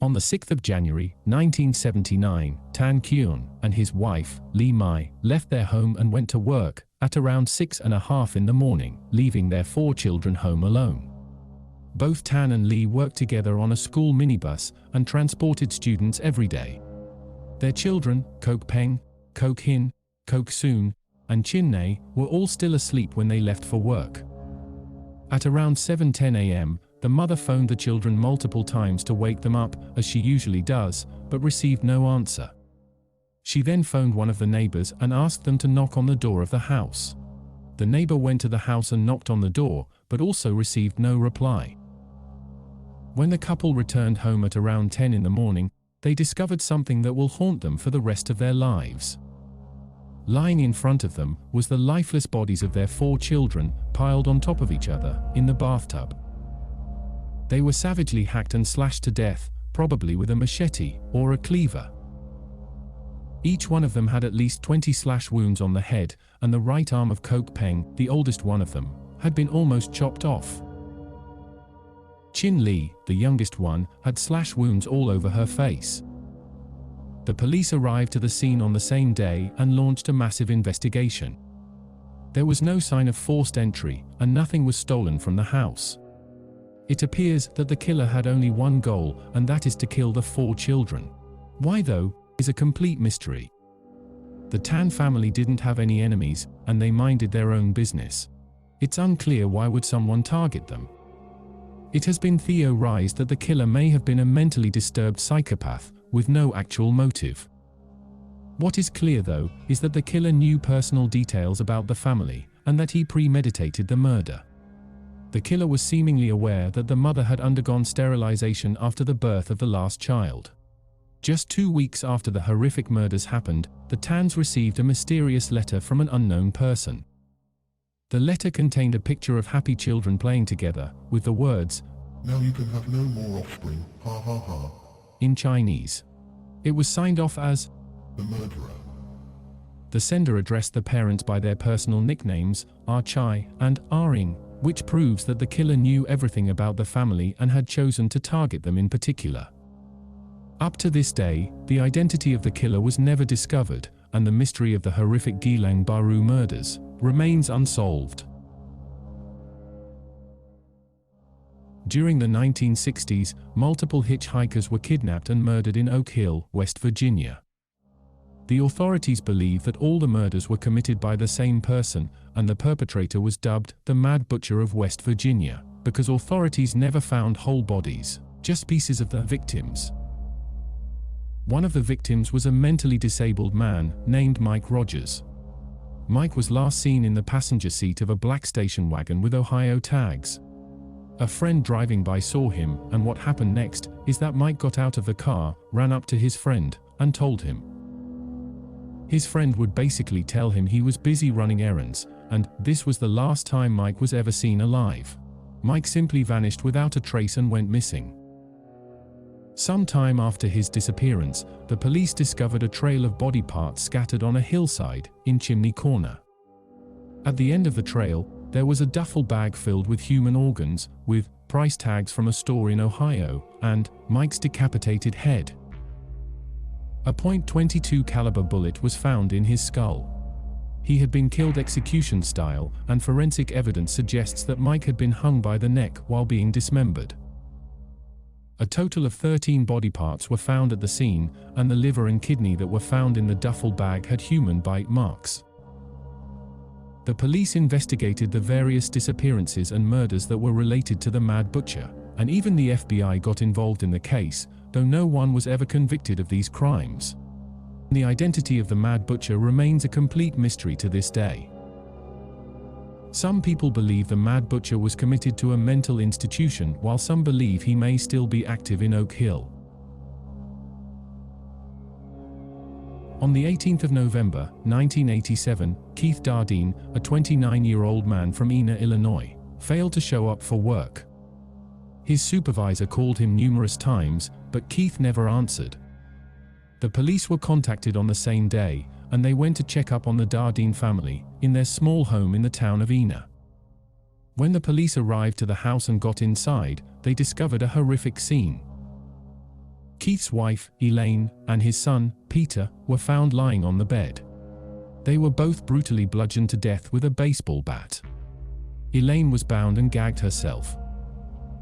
On the 6th of January, 1979, Tan Kyun and his wife, Lee Mai, left their home and went to work at around 6:30 in the morning, leaving their 4 children home alone. Both Tan and Lee worked together on a school minibus and transported students every day. Their children, Kok Peng, Kok Hin, Kok Soon, and Chin Nae, were all still asleep when they left for work. At around 7:10 a.m., the mother phoned the children multiple times to wake them up, as she usually does, but received no answer. She then phoned one of the neighbors and asked them to knock on the door of the house. The neighbor went to the house and knocked on the door, but also received no reply. When the couple returned home at around 10 in the morning, they discovered something that will haunt them for the rest of their lives. Lying in front of them was the lifeless bodies of their 4 children, piled on top of each other, in the bathtub. They were savagely hacked and slashed to death, probably with a machete or a cleaver. Each one of them had at least 20 slash wounds on the head, and the right arm of Kok Peng, the oldest one of them, had been almost chopped off. Chin Lee, the youngest one, had slash wounds all over her face. The police arrived to the scene on the same day and launched a massive investigation. There was no sign of forced entry, and nothing was stolen from the house. It appears that the killer had only one goal, and that is to kill the 4 children. Why, though, is a complete mystery. The Tan family didn't have any enemies, and they minded their own business. It's unclear why would someone target them. It has been theorized that the killer may have been a mentally disturbed psychopath, with no actual motive. What is clear, though, is that the killer knew personal details about the family, and that he premeditated the murder. The killer was seemingly aware that the mother had undergone sterilization after the birth of the last child. Just 2 weeks after the horrific murders happened, the Tans received a mysterious letter from an unknown person. The letter contained a picture of happy children playing together, with the words, "Now you can have no more offspring, ha ha ha," in Chinese. It was signed off as the murderer. The sender addressed the parents by their personal nicknames, Ah Chai and Aring, which proves that the killer knew everything about the family and had chosen to target them in particular. Up to this day, the identity of the killer was never discovered, and the mystery of the horrific Geylang Bahru murders remains unsolved. During the 1960s, multiple hitchhikers were kidnapped and murdered in Oak Hill, West Virginia. The authorities believe that all the murders were committed by the same person, and the perpetrator was dubbed the Mad Butcher of West Virginia, because authorities never found whole bodies, just pieces of the victims. One of the victims was a mentally disabled man named Mike Rogers. Mike was last seen in the passenger seat of a black station wagon with Ohio tags. A friend driving by saw him, and what happened next is that Mike got out of the car, ran up to his friend, and told him. His friend would basically tell him he was busy running errands, and this was the last time Mike was ever seen alive. Mike simply vanished without a trace and went missing. Some time after his disappearance, the police discovered a trail of body parts scattered on a hillside in Chimney Corner. At the end of the trail, there was a duffel bag filled with human organs, with price tags from a store in Ohio, and Mike's decapitated head. A .22 caliber bullet was found in his skull. He had been killed execution style, and forensic evidence suggests that Mike had been hung by the neck while being dismembered. A total of 13 body parts were found at the scene, and the liver and kidney that were found in the duffel bag had human bite marks. The police investigated the various disappearances and murders that were related to the Mad Butcher, and even the FBI got involved in the case, though no one was ever convicted of these crimes. The identity of the Mad Butcher remains a complete mystery to this day. Some people believe the Mad Butcher was committed to a mental institution, while some believe he may still be active in Oak Hill. On the 18th of November, 1987, Keith Dardeen, a 29-year-old man from Ena, Illinois, failed to show up for work. His supervisor called him numerous times, but Keith never answered. The police were contacted on the same day, and they went to check up on the Dardeen family in their small home in the town of Ena. When the police arrived to the house and got inside, they discovered a horrific scene. Keith's wife, Elaine, and his son, Peter, were found lying on the bed. They were both brutally bludgeoned to death with a baseball bat. Elaine was bound and gagged herself.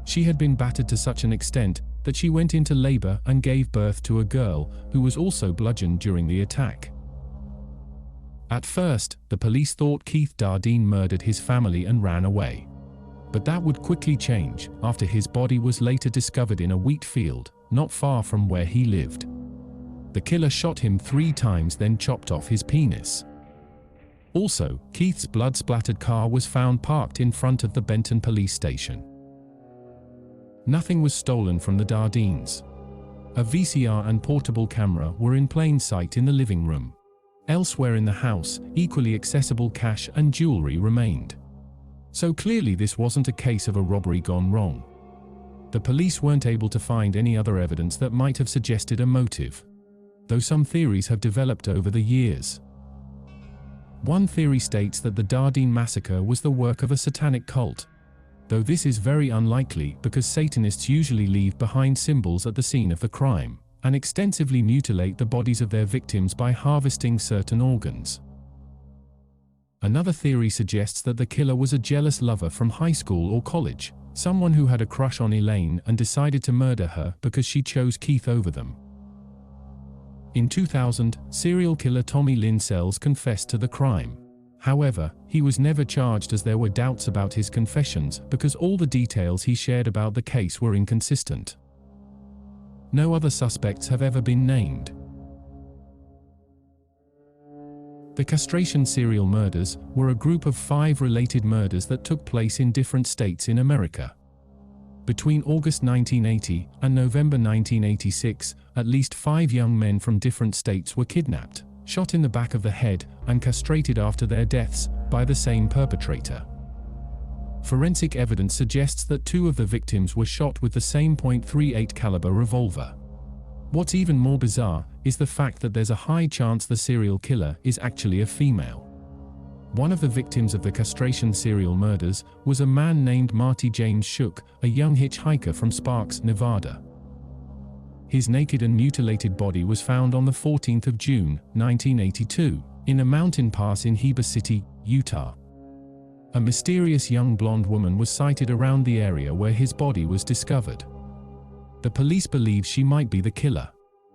She had been battered to such an extent that she went into labor and gave birth to a girl who was also bludgeoned during the attack. At first, the police thought Keith Dardeen murdered his family and ran away. But that would quickly change after his body was later discovered in a wheat field, not far from where he lived. The killer shot him 3 times, then chopped off his penis. Also, Keith's blood-splattered car was found parked in front of the Benton police station. Nothing was stolen from the Dardeens. A VCR and portable camera were in plain sight in the living room. Elsewhere in the house, equally accessible cash and jewelry remained. So clearly this wasn't a case of a robbery gone wrong. The police weren't able to find any other evidence that might have suggested a motive, though some theories have developed over the years. One theory states that the Dardeen massacre was the work of a satanic cult, though this is very unlikely because Satanists usually leave behind symbols at the scene of the crime and extensively mutilate the bodies of their victims by harvesting certain organs. Another theory suggests that the killer was a jealous lover from high school or college, someone who had a crush on Elaine and decided to murder her because she chose Keith over them. In 2000, serial killer Tommy Lynn Sells confessed to the crime. However, he was never charged as there were doubts about his confessions because all the details he shared about the case were inconsistent. No other suspects have ever been named. The Castration serial murders were a group of 5 related murders that took place in different states in America. Between August 1980 and November 1986, at least 5 young men from different states were kidnapped, shot in the back of the head, and castrated after their deaths by the same perpetrator. Forensic evidence suggests that 2 of the victims were shot with the same .38 caliber revolver. What's even more bizarre is the fact that there's a high chance the serial killer is actually a female. One of the victims of the Castration serial murders was a man named Marty James Shook, a young hitchhiker from Sparks, Nevada. His naked and mutilated body was found on the 14th of June, 1982, in a mountain pass in Heber City, Utah. A mysterious young blonde woman was sighted around the area where his body was discovered. The police believe she might be the killer,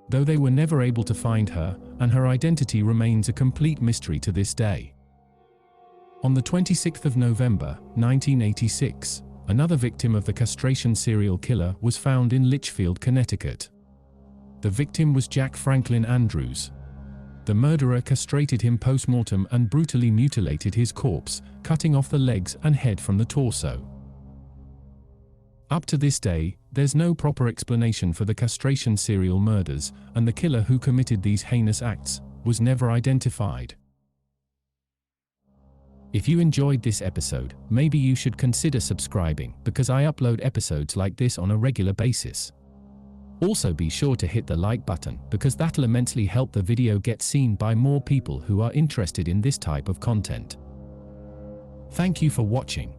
though they were never able to find her, and her identity remains a complete mystery to this day. On the 26th of November, 1986, another victim of the Castration serial killer was found in Litchfield, Connecticut. The victim was Jack Franklin Andrews. The murderer castrated him post-mortem and brutally mutilated his corpse, cutting off the legs and head from the torso. Up to this day, there's no proper explanation for the Castration serial murders, and the killer who committed these heinous acts was never identified. If you enjoyed this episode, maybe you should consider subscribing because I upload episodes like this on a regular basis. Also be sure to hit the like button because that'll immensely help the video get seen by more people who are interested in this type of content. Thank you for watching.